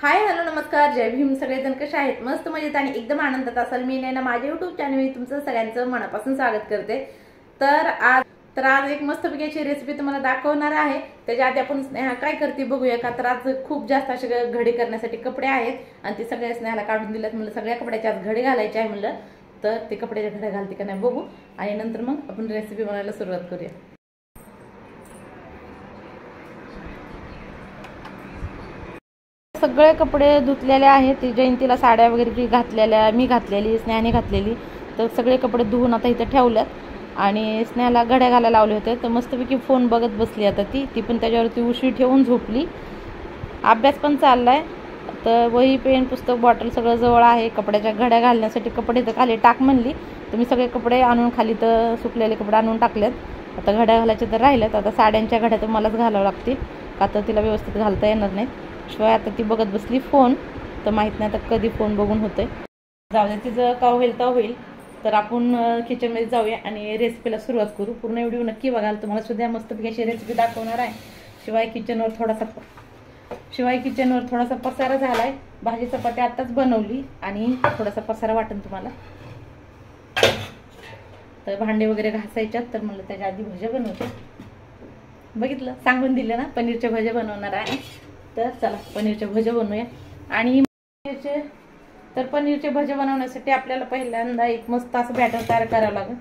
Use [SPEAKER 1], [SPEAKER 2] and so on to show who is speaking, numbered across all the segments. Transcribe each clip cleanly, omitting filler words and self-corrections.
[SPEAKER 1] Hi hello नमस्कार जय भीम। सगळेजण कसे आहेत? मस्त मजेत आणि एकदम आनंदात असाल। मी नैना माझ्या YouTube चॅनलवर तुमचं सगळ्यांचं मनापासून स्वागत करते। तर आज एक मस्त पैकी रेसिपी तुम्हाला दाखवणार आहे। त्याच्या आधी आपण स्नेहा काय करते बघूया का। तर आज खूप जास्त असे घडी करण्यासाठी कपडे आहेत आणि ते सगळे स्नेहाला काढून दिलेत। म्हणलं सगळ्या कपड्याच्या आज घडी घालायचे आहे म्हणलं, तर ते कपड्याच्या घड्या घालते का नाही बघू आणि नंतर मग आपण रेसिपी बनवायला सुरुवात करूया। सगळे कपडे धुतलेले आहेत। जयंतीला साड्या वगैरे घातलेल्या, मी घातलेली, स्नेहाने घातलेली, तर सगळे कपडे धुवून आता इथं ठेवल्यात आणि स्नेहाला घड्या घालायला लावले होते। तर मस्तपैकी फोन बघत बसली आता ती पण त्याच्यावरती उशी ठेवून झोपली। अभ्यास पण चाललाय। तर वही पेन पुस्तक बॉटल सगळं जवळ आहे। कपड्याच्या घड्या घालण्यासाठी कपडे तर खाली टाक म्हणली, तर मी सगळे कपडे आणून खाली तर सुकलेले कपडे आणून टाकलेत। आता घड्या घालायचे तर राहिलेत। आता साड्यांच्या घड्या तर मलाच घालावं लागतील का तर तिला व्यवस्थित घालता येणार नाही। शिवाय आता ती बघत बसली फोन, तर माहित नाही आता कधी फोन बघून होते। जाऊ दे, तिचं का होईल तर होईल। तर आपण किचनमध्ये जाऊया आणि रेसिपीला सुरुवात करू। पूर्ण व्हिडिओ नक्की बघाल, तुम्हाला सुद्धा मस्तपैकी अशी रेसिपी दाखवणार आहे। शिवाय किचनवर थोडासा पसारा झालाय। भाजी चपाती आताच बनवली आणि थोडासा पसारा वाटन तुम्हाला। तर भांडे वगैरे घासायच्यात, तर म्हणलं त्याच्या आधी भज्या बनवते। बघितलं, सांगून दिले ना पनीरच्या भज्या बनवणार आहे। तर चला पनीरचे भजे बनवूया। आणि पनीरचे भजे बनवण्यासाठी आपल्याला पहिल्यांदा एक मस्त असं बॅटर तयार करावं लागेल।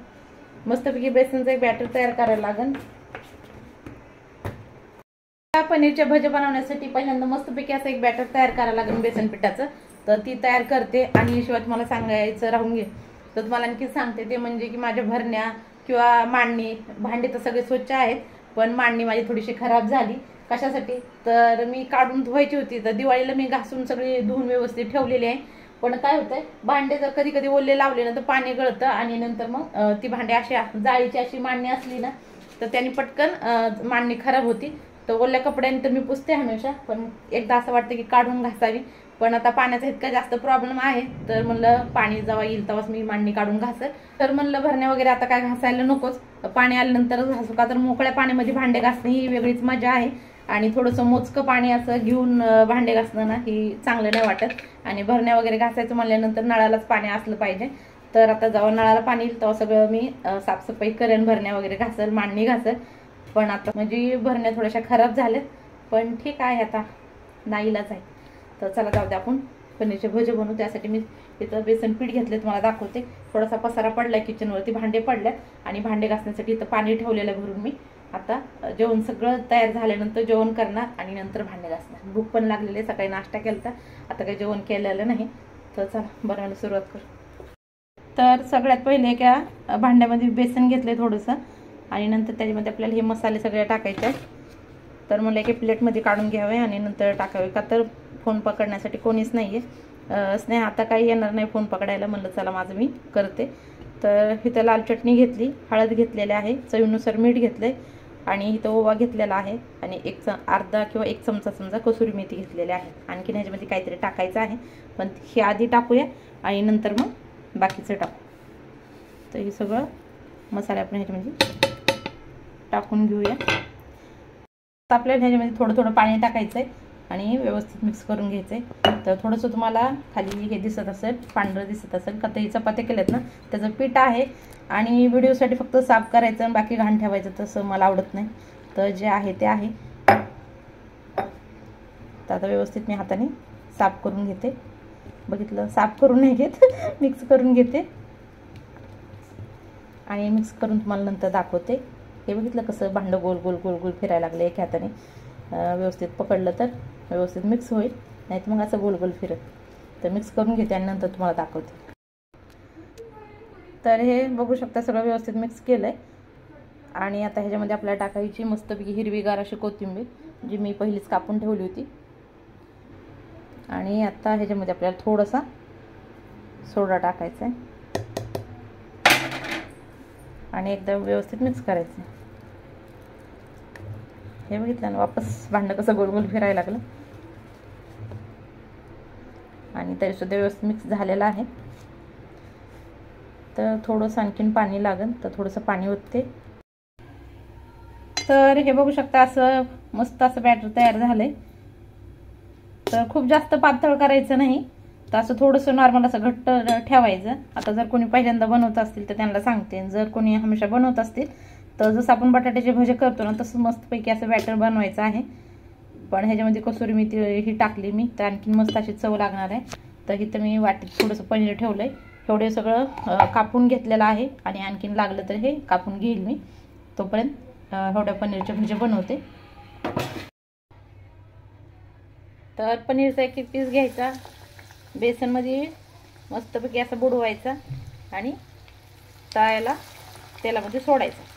[SPEAKER 1] मस्तपैकी बेसनचं एक बॅटर तयार करायला लागेल। पनीरचे भजे बनवण्यासाठी पहिल्यांदा मस्तपैकी असं एक बॅटर तयार करायला लागेल बेसन पिठाचं। तर ती तयार करते आणि शिवाय तुम्हाला सांगायचं राहून गे तर तुम्हाला आणखी सांगते ते म्हणजे की माझ्या भरण्या किंवा मांडणी भांडी तर सगळे स्वच्छ आहेत, पण मांडणी माझी थोडीशी खराब झाली। कशासाठी तर मी काढून धुवायची होती, तर दिवाळीला मी घासून सगळी धुवून व्यवस्थित ठेवलेली आहे। पण काय होतंय, भांडे जर कधी कधी ओले लावले ना तर पाणी गळतं आणि नंतर मग ती भांडे अशी जाळीची अशी मांडणी असली ना तर त्यांनी पटकन मांडणी खराब होती। तर ओल्या कपड्यांनी तर मी पुसते हमेशा, पण एकदा असं वाटतं की काढून घासावी। पण आता पाण्याचा इतका जास्त प्रॉब्लेम आहे, तर म्हणलं पाणी जेव्हा येईल तेव्हाच मी मांडणी काढून घासेल। तर म्हणलं भरण्या वगैरे आता काय घासायला नकोच, पाणी आल्यानंतरच घासू का तर मोकळ्या पाण्यामध्ये भांडे घासणे ही वेगळीच मजा आहे। आणि थोडंसं मोजकं पाणी असं घेऊन भांडे घासणं ना ही चांगलं नाही वाटत। आणि भरण्या वगैरे घासायचं म्हणल्यानंतर नळालाच पाणी असलं पाहिजे। तर आता जेव्हा नळाला पाणी येईल तेव्हा सगळं मी साफसफाई करेन, भरण्या वगैरे घासेल, मांडणी घासेल। पण आता म्हणजे भरण्या थोड्याशा खराब झाल्यात, पण ठीक आहे आता नाईलाज आहे। तर चला जाऊ दे, आपण पनीरचे भजे बनवू। त्यासाठी मी इथं बेसन पीठ घेतले, तुम्हाला दाखवते। थोडासा पसारा पडलाय किचनवरती, भांडे पडल्यात आणि भांडे घासण्यासाठी इथं पाणी ठेवलेलं भरून मी। आता जेवण सगळं तयार झाल्यानंतर जेवण करणार आणि नंतर भांडे घासणार। भूक पण लागलेली, सकाळी नाश्ता केला, आता काही जेवण केलेलं नाही। तर चला बनवायला सुरुवात करू। तर सगळ्यात पहिले एका भांड्यामध्ये बेसन घेतले थोडंसं आणि नंतर त्याच्यामध्ये आपल्याला हे मसाले सगळे टाकायचे आहेत। तर मला एका प्लेटमध्ये काढून घ्यावे आणि नंतर टाकावे, का तर फोन पकडण्यासाठी कोणीच नाही आहे। स्नेहा आता काही येणार नाही फोन पकडायला, म्हणलं चला माझं मी करते। तर इथं लाल चटणी घेतली, हळद घेतलेली आहे, चवीनुसार मीठ घेतले आणि इथं ओवा घेतलेला आहे आणि अर्धा किंवा एक चमचा समजा कसुरी मेथी घेतलेली आहे। आणखी ह्याच्यामध्ये काहीतरी टाकायचं आहे, पण हे आधी टाकूया आणि नंतर मग बाकीचं टाकू। तर हे सगळं मसाले आपण ह्याच्यामध्ये टाकून घेऊया। आपल्याला ह्याच्यामध्ये थोडं थोडं पाणी टाकायचं आहे आणि व्यवस्थित मिक्स करून घ्यायचं आहे। तर थोडंसं तुम्हाला खाली हे दिसत असेल, पांढरं दिसत असेल, का तर चपात्या केल्यात ना त्याचं पीठ आहे आणि व्हिडिओसाठी फक्त साफ करायचं आणि बाकी घाण ठेवायचं, तसं मला आवडत नाही। तर जे आहे ते आहे। तर आता व्यवस्थित मी हाताने साफ करून घेते। बघितलं, साफ करून नाही घेत, मिक्स करून घेते आणि मिक्स करून तुम्हाला नंतर दाखवते। हे बघितलं कसं भांडं गोल गोल गोल गोल फिरायला लागलं एक हाताने। व्यवस्थित पकडलं तर व्यवस्थित मिक्स होईल, नाही तर मग असं गोल गोल फिरत। तर मिक्स करून घेते आणि नंतर तुम्हाला दाखवते। तर हे बघू शकता सगळं व्यवस्थित मिक्स केलंय आणि आता ह्याच्यामध्ये आपल्याला टाकायची मस्तपैकी हिरवीगार अशी कोथिंबीर, जी मी पहिलीच कापून ठेवली होती। आणि आता ह्याच्यामध्ये आपल्याला थोडासा सोडा टाकायचा आहे आणि एकदम व्यवस्थित मिक्स करायचं। हे बघितलं ना, वापस भांडं कसं गोल गोल फिरायला लागलं आणि तरी सुद्धा व्यवस्थित मिक्स झालेलं आहे। तर थोडंसं आणखीन पाणी लागेल, तर थोडंसं पाणी ओतते। तर हे बघू शकता असं मस्त असं बॅटर तयार झालंय। तर खूप जास्त पातळ करायचं नाही, तर असं थोडंसं नॉर्मल असं घट्ट ठेवायचं. आता जर कोणी पहिल्यांदा बनवत असतील तर त्यांना सांगते, जर कोणी हमेशा बनवत असतील तर जसं आपण बटाट्याचे भजे करतो ना तसं मस्तपैकी असं बॅटर बनवायचं आहे. पण ह्याच्यामध्ये कसुरी मेथी ही टाकली मी, तर आणखी मस्त अशी चव लागणार आहे. तर इथं मी वाटीत थोडंसं पनीर ठेवलंय, एवढे सगळं कापून घेतलेलं आहे आणि आणखीन लागलं तर हे कापून घेईल मी. तोपर्यंत एवढ्या पनीरचे भजे बनवते. तर पनीरचा एक पीस घ्यायचा, बेसनमध्ये मस्तपैकी असं बुडवायचा आणि तळायला तेलामध्ये सोडायचं.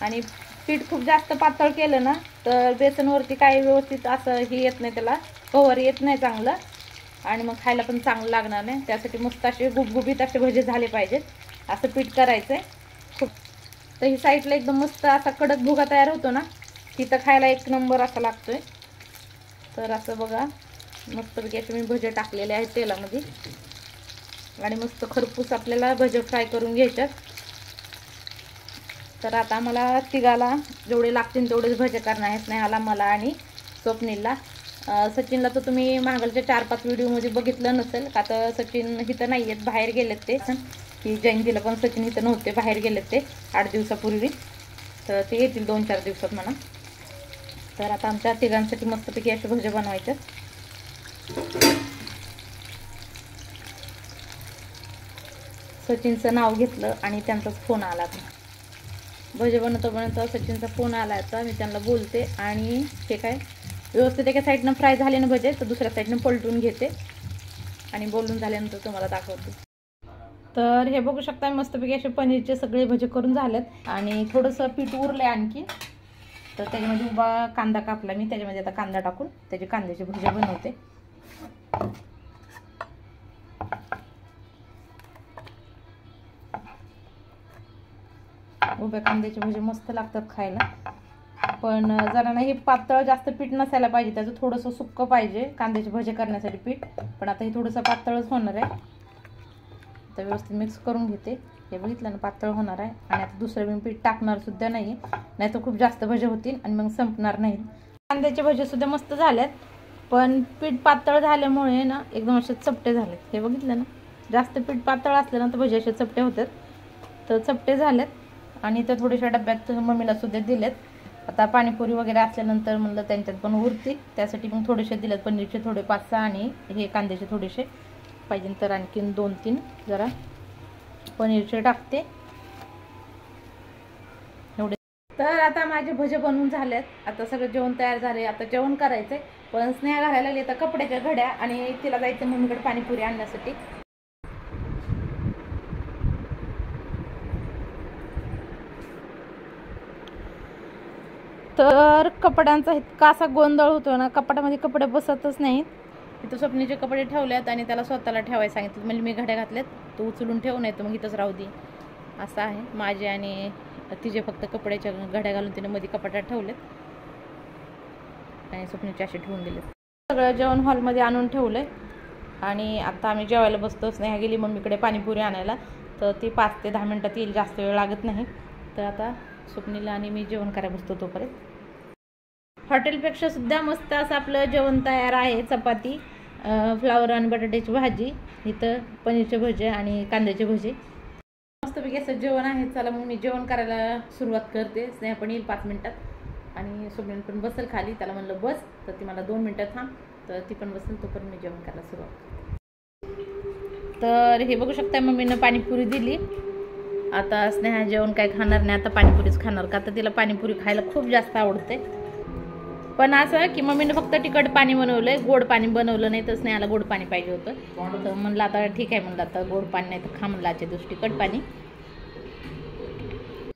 [SPEAKER 1] आणि पीठ खूप जास्त पातळ केलं ना तर बेसनवरती काही व्यवस्थित असं हे येत नाही, त्याला कव्हर येत नाही चांगलं, आणि मग खायला पण चांगलं लागणार नाही. त्यासाठी मस्त असे गुबगुबीत असे भजे झाले पाहिजेत, असं पीठ करायचं आहे खूप. तर ही साईडला एकदम मस्त असा कडक भुगा तयार होतो ना, तिथं खायला एक नंबर असा लागतोय. तर असं बघा मस्तपैकी असे मी भजे टाकलेले आहेत तेलामध्ये, आणि मस्त खरपूस आपल्याला भजे फ्राय करून घ्यायच्यात. तर आता मला तिघाला जेवढे लागतील तेवढेच भजे करणार आहेत, स्नेहाला, मला आणि स्वप्नीलला. सचिनला तर तुम्ही मागलच्या 4-5 व्हिडिओमध्ये बघितलं नसेल, का तर सचिन इथं नाही आहेत, बाहेर गेलेत ते. की जयंतीला पण सचिन इथं नव्हते, बाहेर गेलेत ते 8 दिवसापूर्वी. तर ते येतील 2-4 दिवसात म्हणा. तर आता आमच्या तिघांसाठी मस्तपैकी असे भजे बनवायचे. सचिनचं नाव घेतलं आणि त्यांचाच फोन आला. भजे बनवता सचिनचा फोन आला, आता मी त्यांना बोलते. आणि हे काय व्यवस्थित एका साईडनं फ्राय झाले ना भजे, तर दुसऱ्या साईडनं पलटून घेते आणि बोलून झाल्यानंतर तुम्हाला दाखवते. तर हे बघू शकता मस्तपैकी असे पनीरचे सगळे भजे करून झालेत, आणि थोडंसं पीठ उरलंय आणखी. तर त्याच्यामध्ये उभा कांदा कापला मी, त्याच्यामध्ये आता कांदा टाकून त्याचे कांद्याचे भजे बनवते. उभ्या कांद्याचे भजे मस्त लागतात खायला, पण जरा नाही पातळ जास्त पीठ नसायला पाहिजे, त्याचं थोडंसं सुक्क पाहिजे कांद्याचे भजे करण्यासाठी पीठ. पण आता हे थोडंसं पातळच होणार आहे. तर व्यवस्थित मिक्स करून घेते. हे बघितलं ना पातळ होणार आहे, आणि आता दुसरं मी पीठ टाकणार सुद्धा नाही, नाही तर खूप जास्त भजे होतील आणि मग संपणार नाहीत. कांद्याचे भजे सुद्धा मस्त झालेत, पण पीठ पातळ झाल्यामुळे ना एकदम असे चपटे झालेत. हे बघितलं ना, जास्त पीठ पातळ असलं ना तर भजे असे चपटे होतात. तर चपटे झालेत, आणि ते थोडेशा डब्यात मम्मीला सुद्धा दिलेत. आता पाणीपुरी वगैरे असल्यानंतर म्हणलं त्यांच्यात पण उरतील, त्यासाठी मग थोडेसे दिलेत पनीरचे थोडे 5-6, आणि हे कांद्याचे थोडेसे पाहिजे तर आणखीन 2-3 जरा पनीरचे टाकते एवढे. तर आता माझे भजे बनवून झालेत, आता सगळं जेवण तयार झाले. आता जेवण करायचंय, पण स्नेहा घालायला लागली आता कपड्याच्या घड्या, आणि तिला जायचं मम्मीकडे पाणीपुरी आणण्यासाठी. तर कपड्यांचा इतका असा गोंधळ होतो ना, कपाटामध्ये कपडे बसतच नाहीत. तिथं स्वप्नीचे कपडे ठेवलेत आणि त्याला स्वतःला ठेवायला सांगितलं, म्हणजे मी घड्या घातल्यात, तू उचलून ठेवू नये तर मग इथंच राहू दे, असं आहे. माझे आणि तिचे फक्त कपड्याच्या घड्या घालून तिने मध्ये कपाटात ठेवलेत, आणि स्वप्नीचे असे ठेवून दिलेत. सगळं जेवण हॉलमध्ये आणून ठेवलंय, आणि आता आम्ही जेवायला बसतो. स्नेहा गेली मम्मीकडे पाणीपुरी आणायला, तर ती 5 ते 10 मिनटात येईल, जास्त वेळ लागत नाही. तर आता स्वप्नीला आणि मी जेवण करायला बसतो तोपर्यंत. हॉटेलपेक्षा सुद्धा मस्त असं आपलं जेवण तयार आहे. चपाती, फ्लावर आणि बटाट्याची भाजी, इथं पनीरचे भजे आणि कांद्याचे भजे, मस्तपैकी असं जेवण आहे. चला मग मी जेवण करायला सुरुवात करते. स्नेहा पण येईल 5 मिनटात, आणि स्वप्नील पण बसेल खाली. त्याला म्हणलं बस, तर ती मला 2 मिनटं थांब, तर ती पण बसेल, तोपर्यंत मी जेवण करायला सुरुवात. तर हे बघू शकता मम्मीनं पाणीपुरी दिली. आता स्नेहा जेवण काय खाणार नाही, आता पाणीपुरीच खाणार, का तर तिला पाणीपुरी खायला खूप जास्त आवडते. पण असं की मम्मीने फक्त तिखट पाणी बनवलंय, गोड पाणी बनवलं नाही. तर स्नेहाला गोड पाणी पाहिजे होतं, तर म्हणलं आता ठीक आहे, म्हणलं आता गोड पाणी नाही तर खा, म्हणलं आजच्या दिवशी तिखट पाणी.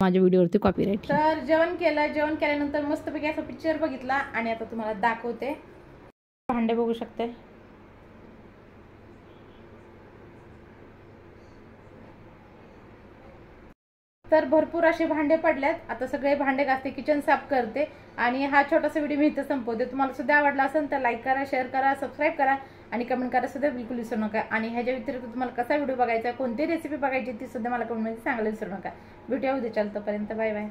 [SPEAKER 1] माझ्या व्हिडिओवरती कॉपीराईट. तर जेवण केलं, जेवण केल्यानंतर मस्तपैकी असा पिक्चर बघितला, आणि आता तुम्हाला दाखवते. भांडे बघू शकते, तर भरपूर असे भांडे पडलेत. आता सगळे भांडे घासते, किचन साफ करते, आणि हा छोटासा व्हिडिओ मी इथं संपवते. तुम्हाला सुद्धा आवडला असेल तर लाईक करा, शेअर करा, सबस्क्राईब करा, आणि कमेंट करा सुद्धा बिलकुल विसरू नका. आणि ह्याच्या व्यतिरिक्त तुम्हाला कसा व्हिडिओ बघायचा, कोणती रेसिपी बघायची ती सुद्धा मला कमेंटमध्ये सांगायला विसरू नका. भेटूया उद्या, तोपर्यंत बाय बाय.